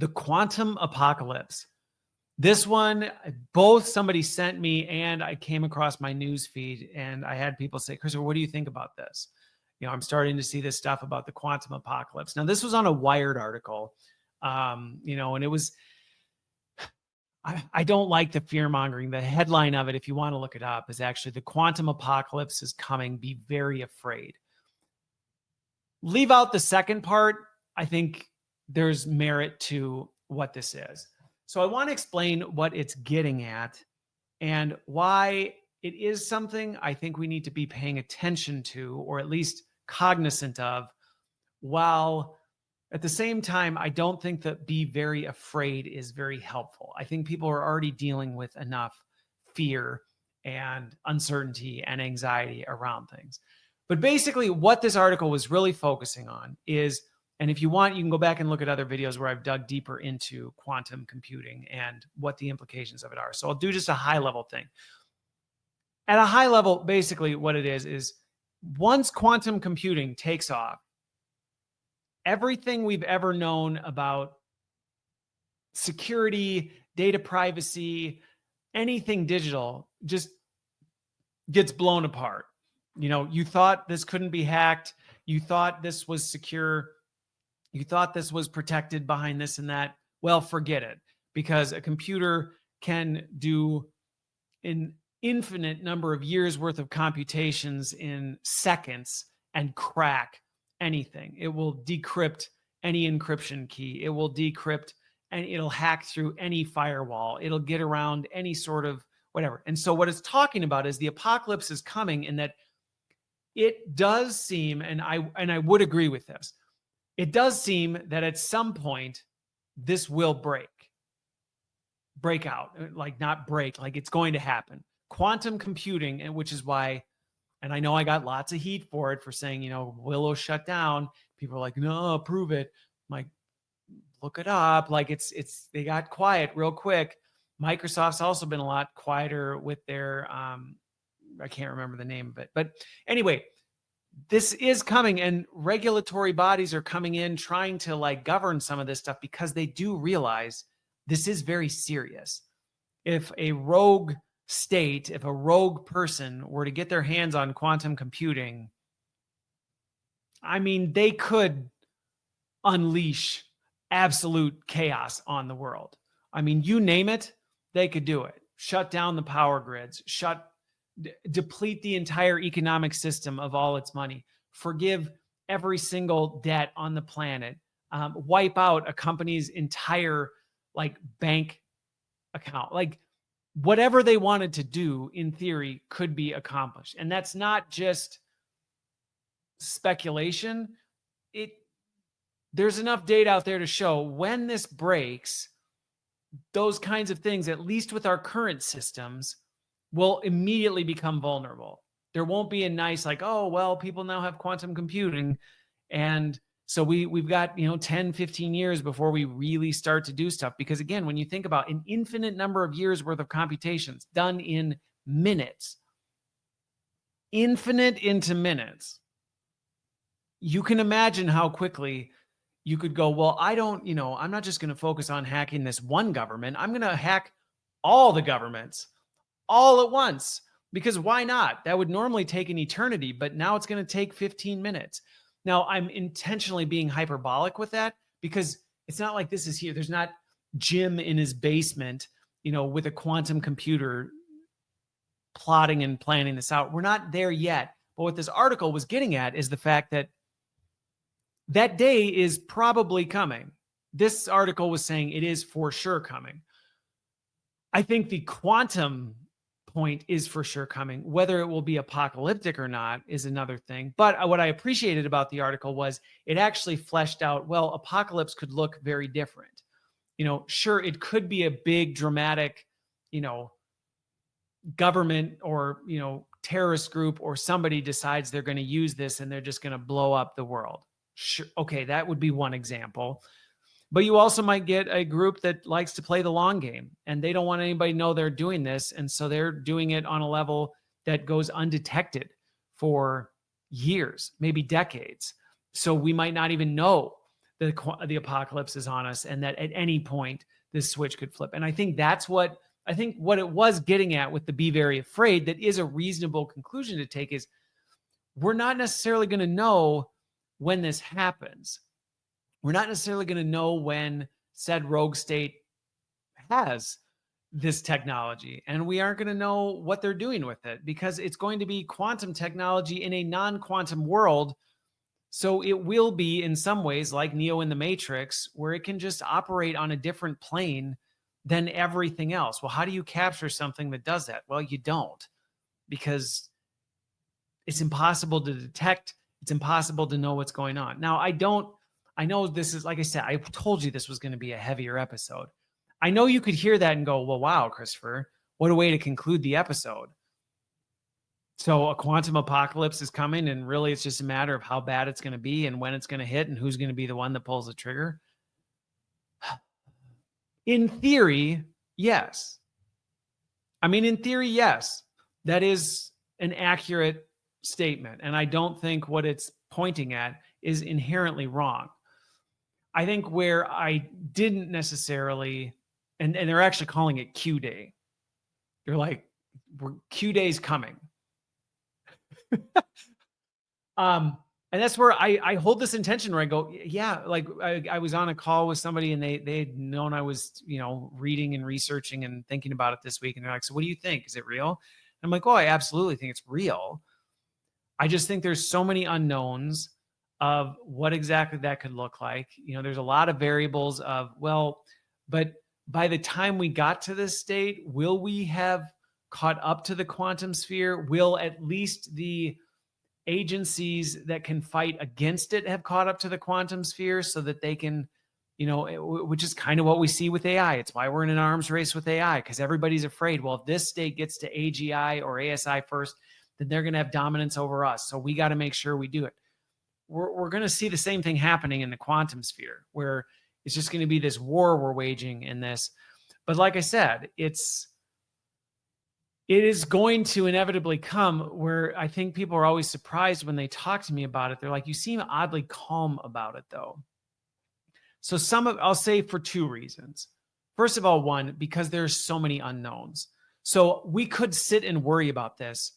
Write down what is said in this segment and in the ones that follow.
the quantum apocalypse. This one, both somebody sent me and I came across my news feed, and I had people say, Christopher, what do you think about this? I'm starting to see this stuff about the quantum apocalypse. Now, this was on a Wired article, and it was, I don't like the fear mongering. The headline of it, if you want to look it up, is actually "The Quantum Apocalypse is Coming. Be Very Afraid." Leave out the second part. I think there's merit to what this is. So I want to explain what it's getting at and why it is something I think we need to be paying attention to, or at least cognizant of, while at the same time, I don't think that "be very afraid" is very helpful. I think people are already dealing with enough fear and uncertainty and anxiety around things. But basically, what this article was really focusing on is, and if you want, you can go back and look at other videos where I've dug deeper into quantum computing and what the implications of it are. So I'll do just a high level thing. At a high level, basically what it is once quantum computing takes off, everything we've ever known about security, data privacy, anything digital just gets blown apart. You thought this couldn't be hacked. You thought this was secure. You thought this was protected behind this and that. Well, forget it, because a computer can do an infinite number of years worth of computations in seconds and crack anything. It will decrypt any encryption key. It will decrypt and it'll hack through any firewall. It'll get around any sort of whatever. And so what it's talking about is the apocalypse is coming, in that it does seem, and I would agree with this, it does seem that at some point this will break out, like not break, like it's going to happen. Quantum computing, and which is why, and I know I got lots of heat for it for saying, Willow shut down. People are like, no, prove it. I'm like, look it up. Like they got quiet real quick. Microsoft's also been a lot quieter with their, I can't remember the name of it, but anyway, this is coming, and regulatory bodies are coming in trying to govern some of this stuff, because they do realize this is very serious. If a rogue state, if a rogue person were to get their hands on quantum computing, I mean, they could unleash absolute chaos on the world. I mean, you name it, they could do it. Shut down the power grids, deplete the entire economic system of all its money, forgive every single debt on the planet, wipe out a company's entire bank account. Whatever they wanted to do, in theory, could be accomplished. And that's not just speculation. There's enough data out there to show when this breaks, those kinds of things, at least with our current systems, will immediately become vulnerable. There won't be a nice oh, well, people now have quantum computing, and so we've got 10, 15 years before we really start to do stuff. Because again, when you think about an infinite number of years worth of computations done in minutes, infinite into minutes, you can imagine how quickly you could go, well, I'm not just going to focus on hacking this one government. I'm going to hack all the governments all at once, because why not? That would normally take an eternity, but now it's going to take 15 minutes. Now, I'm intentionally being hyperbolic with that, because it's not like this is here. There's not Jim in his basement, with a quantum computer plotting and planning this out. We're not there yet. But what this article was getting at is the fact that that day is probably coming. This article was saying it is for sure coming. I think the quantum point is for sure coming. Whether it will be apocalyptic or not is another thing. But what I appreciated about the article was it actually fleshed out, well, apocalypse could look very different. Sure, it could be a big, dramatic, government or, terrorist group or somebody decides they're going to use this and they're just going to blow up the world. Sure. Okay, that would be one example. But you also might get a group that likes to play the long game, and they don't want anybody to know they're doing this. And so they're doing it on a level that goes undetected for years, maybe decades. So we might not even know the apocalypse is on us, and that at any point this switch could flip. And I think that's what it was getting at with the be very afraid, that is a reasonable conclusion to take, is we're not necessarily going to know when this happens. We're not necessarily going to know when said rogue state has this technology, and we aren't going to know what they're doing with it, because it's going to be quantum technology in a non-quantum world. So it will be in some ways like Neo in the Matrix, where it can just operate on a different plane than everything else. Well, how do you capture something that does that? Well, you don't, because it's impossible to detect. It's impossible to know what's going on. Now, I know this is, like I said, I told you this was going to be a heavier episode. I know you could hear that and go, well, wow, Christopher, what a way to conclude the episode. So a quantum apocalypse is coming, and really it's just a matter of how bad it's going to be and when it's going to hit and who's going to be the one that pulls the trigger. In theory, yes. I mean, in theory, yes. That is an accurate statement. And I don't think what it's pointing at is inherently wrong. I think where I didn't necessarily, and they're actually calling it Q Day. They're like, Q Day's coming. And that's where I hold this intention where I go, yeah, like I was on a call with somebody, and they had known I was, reading and researching and thinking about it this week. And they're like, so what do you think? Is it real? And I'm like, oh, I absolutely think it's real. I just think there's so many unknowns of what exactly that could look like. There's a lot of variables of, well, but by the time we got to this state, will we have caught up to the quantum sphere? Will at least the agencies that can fight against it have caught up to the quantum sphere, so that they can, which is kind of what we see with AI. It's why we're in an arms race with AI, because everybody's afraid, well, if this state gets to AGI or ASI first, then they're going to have dominance over us. So we got to make sure we do it. We're going to see the same thing happening in the quantum sphere, where it's just going to be this war we're waging in this. But like I said, it is going to inevitably come where I think people are always surprised when they talk to me about it. They're like, you seem oddly calm about it, though. So I'll say for two reasons. First of all, one, because there's so many unknowns. So we could sit and worry about this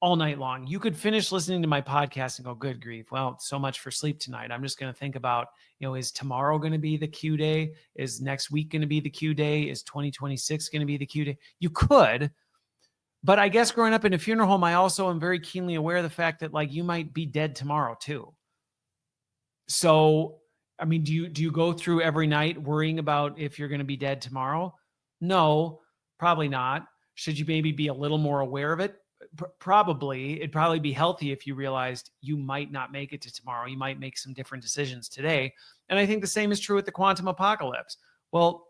all night long. You could finish listening to my podcast and go, good grief, well, so much for sleep tonight. I'm just going to think about, is tomorrow going to be the Q day? Is next week going to be the Q day? Is 2026 going to be the Q day? You could. But I guess growing up in a funeral home, I also am very keenly aware of the fact that, like, you might be dead tomorrow too. So, I mean, do you go through every night worrying about if you're going to be dead tomorrow? No, probably not. Should you maybe be a little more aware of it? Probably. It'd probably be healthy if you realized you might not make it to tomorrow. You might make some different decisions today. And I think the same is true with the quantum apocalypse. Well,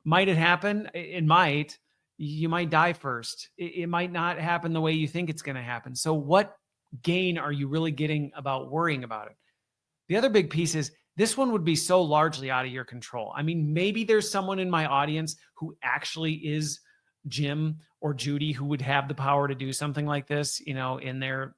might it happen? It might. You might die first. It might not happen the way you think it's going to happen. So what gain are you really getting about worrying about it? The other big piece is this one would be so largely out of your control. I mean, maybe there's someone in my audience who actually is Jim or Judy who would have the power to do something like this, in their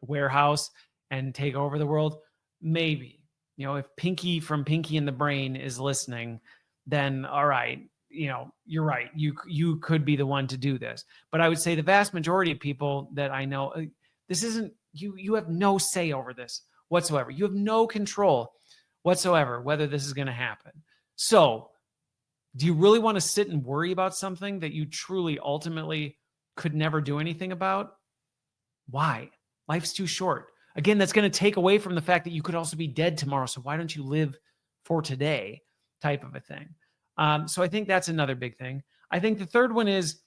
warehouse and take over the world. Maybe, if Pinky from Pinky and the Brain is listening, then all right, you're right. You could be the one to do this. But I would say the vast majority of people that I know, this isn't, you have no say over this whatsoever. You have no control whatsoever whether this is going to happen. So do you really want to sit and worry about something that you truly ultimately could never do anything about? Why? Life's too short. Again, that's going to take away from the fact that you could also be dead tomorrow. So why don't you live for today, type of a thing? So I think that's another big thing. I think the third one is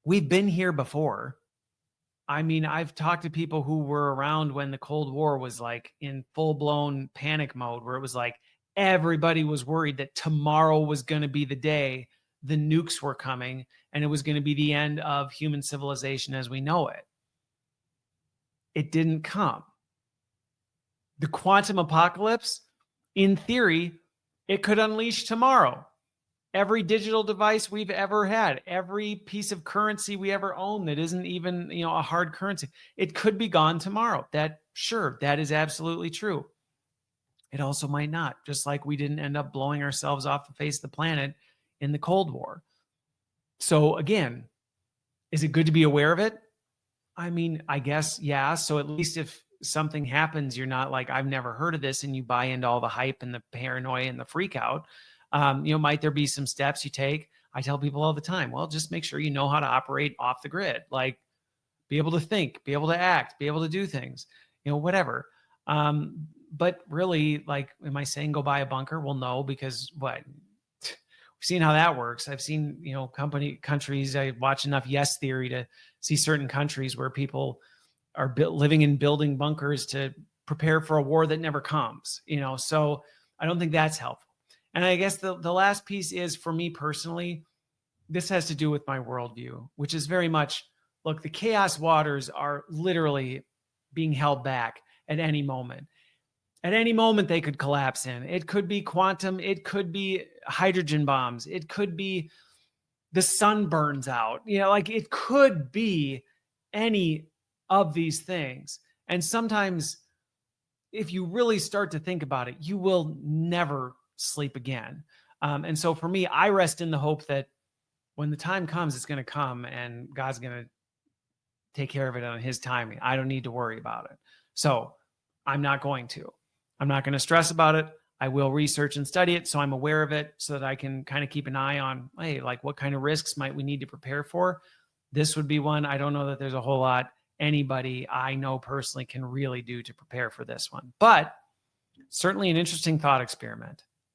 we've been here before. I mean, I've talked to people who were around when the Cold War was like in full-blown panic mode, where it was like everybody was worried that tomorrow was going to be the day the nukes were coming and it was going to be the end of human civilization as we know it. It didn't come. The quantum apocalypse, in theory, it could unleash tomorrow. Every digital device we've ever had, every piece of currency we ever own that isn't even, a hard currency, it could be gone tomorrow. That is absolutely true. It also might not, just like we didn't end up blowing ourselves off the face of the planet in the Cold War. So again, is it good to be aware of it? I mean, I guess, yeah. So at least if something happens, you're not like, I've never heard of this, and you buy into all the hype and the paranoia and the freak out. Might there be some steps you take? I tell people all the time, well, just make sure you know how to operate off the grid, like be able to think, be able to act, be able to do things, whatever. But really, like, am I saying go buy a bunker? Well, no, because what? We've seen how that works. I've seen, countries. I watch enough Yes Theory to see certain countries where people are living in building bunkers to prepare for a war that never comes. So I don't think that's helpful. And I guess the last piece is, for me personally, this has to do with my worldview, which is very much, look, the chaos waters are literally being held back at any moment. At any moment, they could collapse in. It could be quantum. It could be hydrogen bombs. It could be the sun burns out. Like, it could be any of these things. And sometimes, if you really start to think about it, you will never sleep again. And so for me, I rest in the hope that when the time comes, it's going to come, and God's going to take care of it on his timing. I don't need to worry about it. So I'm not going to. I'm not going to stress about it. I will research and study it so I'm aware of it, so that I can kind of keep an eye on, hey, like, what kind of risks might we need to prepare for? This would be one. I don't know that there's a whole lot anybody I know personally can really do to prepare for this one, but certainly an interesting thought experiment.